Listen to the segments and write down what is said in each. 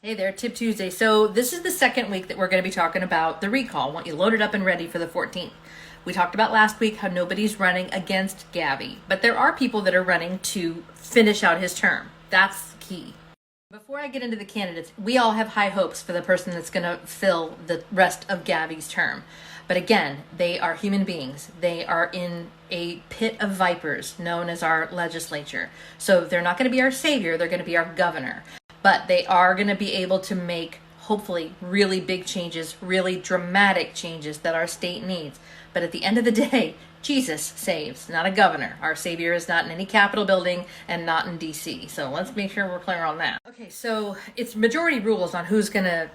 Hey there, Tip Tuesday. So this is the second week that we're going to be talking about the recall. I want you loaded up and ready for the 14th. We talked about last week how nobody's running against Gavi, but there are people that are running to finish out his term. That's key. Before I get into the candidates, we all have high hopes for the person that's going to fill the rest of Gavi's term. But again, they are human beings. They are in a pit of vipers known as our legislature. So they're not going to be our savior. They're going to be our governor. But they are going to be able to make, hopefully, really big changes, really dramatic changes that our state needs. But at the end of the day, Jesus saves, not a governor. Our savior is not in any Capitol building and not in D.C. So let's make sure we're clear on that. Okay, so it's majority rules on who's gonna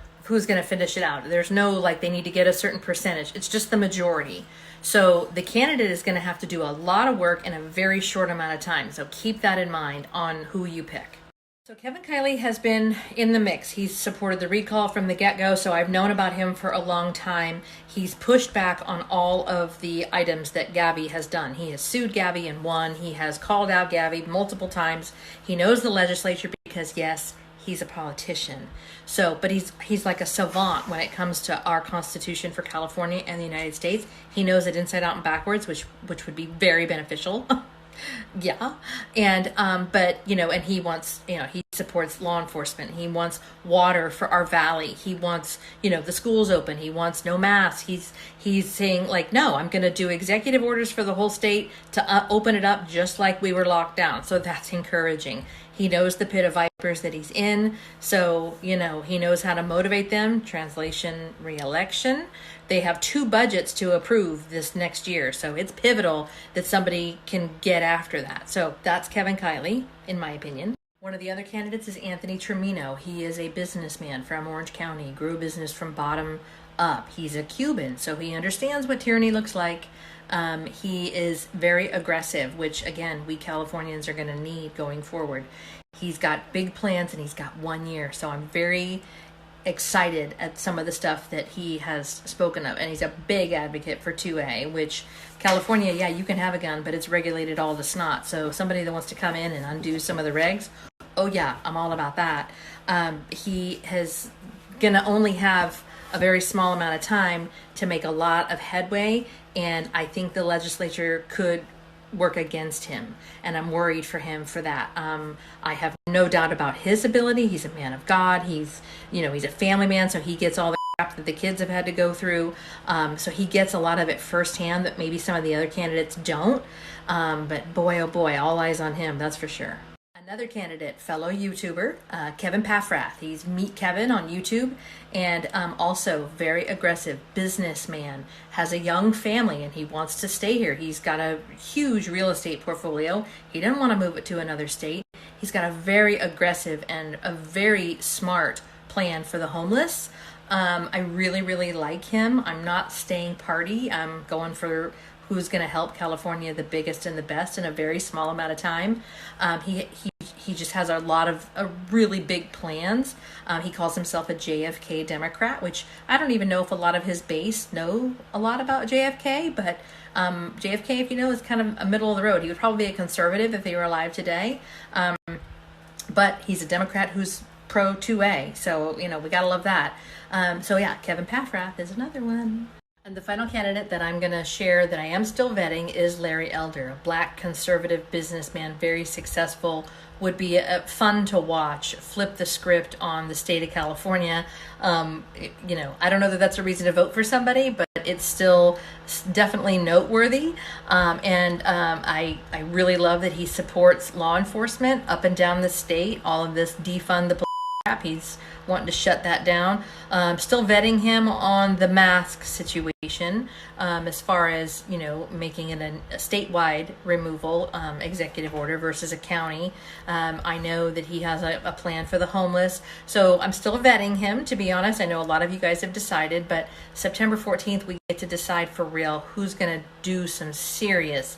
finish it out. There's no they need to get a certain percentage. It's just the majority. So the candidate is going to have to do a lot of work in a very short amount of time. So keep that in mind on who you pick. So Kevin Kiley has been in the mix. He's supported the recall from the get-go, so I've known about him for a long time. He's pushed back on all of the items that Gavi has done. He has sued Gavi and won. He has called out Gavi multiple times. He knows the legislature because, yes, he's a politician. So, but he's like a savant when it comes to our Constitution for California and the United States. He knows it inside out and backwards, which would be very beneficial. Yeah. And, but, and he wants, he supports law enforcement. He wants water for our valley. He wants, the schools open. He wants no masks. He's saying no, I'm going to do executive orders for the whole state to open it up just like we were locked down. So that's encouraging. He knows the pit of vipers that he's in. So, he knows how to motivate them. Translation, re-election. They have 2 budgets to approve this next year. So it's pivotal that somebody can get after that. So that's Kevin Kiley, in my opinion. One of the other candidates is Anthony Trimino. He is a businessman from Orange County, grew a business from bottom up. He's a Cuban, so he understands what tyranny looks like. He is very aggressive, which, again, we Californians are going to need going forward. He's got big plans, and he's got 1 year. So I'm very excited at some of the stuff that he has spoken of. And he's a big advocate for 2A, which California, yeah, you can have a gun, but it's regulated all the snot. So somebody that wants to come in and undo some of the regs, oh yeah, I'm all about that. He has going to only have a very small amount of time to make a lot of headway, and I think the legislature could work against him, and I'm worried for him for that. I have no doubt about his ability. He's a man of God. He's a family man, so he gets all the crap that the kids have had to go through. So he gets a lot of it firsthand that maybe some of the other candidates don't. But boy, oh boy, all eyes on him, that's for sure. Another candidate, fellow YouTuber, Kevin Paffrath. He's Meet Kevin on YouTube, and also very aggressive businessman, has a young family, and he wants to stay here. He's got a huge real estate portfolio. He didn't want to move it to another state. He's got a very aggressive and a very smart plan for the homeless. I really, really like him. I'm not staying party. I'm going for who's going to help California the biggest and the best in a very small amount of time. He just has a lot of really big plans. He calls himself a JFK Democrat, which I don't even know if a lot of his base know a lot about JFK, but JFK, if you know, is kind of a middle of the road. He would probably be a conservative if he were alive today, but he's a Democrat who's pro 2A, so, we gotta love that. So yeah, Kevin Paffrath is another one. And the final candidate that I'm going to share that I am still vetting is Larry Elder, a black conservative businessman, very successful, would be fun to watch, flip the script on the state of California. I don't know that that's a reason to vote for somebody, but it's still definitely noteworthy. I really love that he supports law enforcement up and down the state, all of this defund the police crap. He's wanting to shut that down. Still vetting him on the mask situation, as far as, making it a statewide removal, executive order versus a county. I know that he has a plan for the homeless. So I'm still vetting him, to be honest. I know a lot of you guys have decided, but September 14th, we get to decide for real who's going to do some serious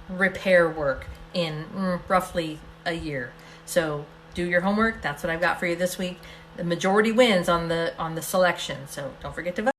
repair work in roughly a year. So do your homework. That's what I've got for you this week. The majority wins on the selection, so don't forget to vote.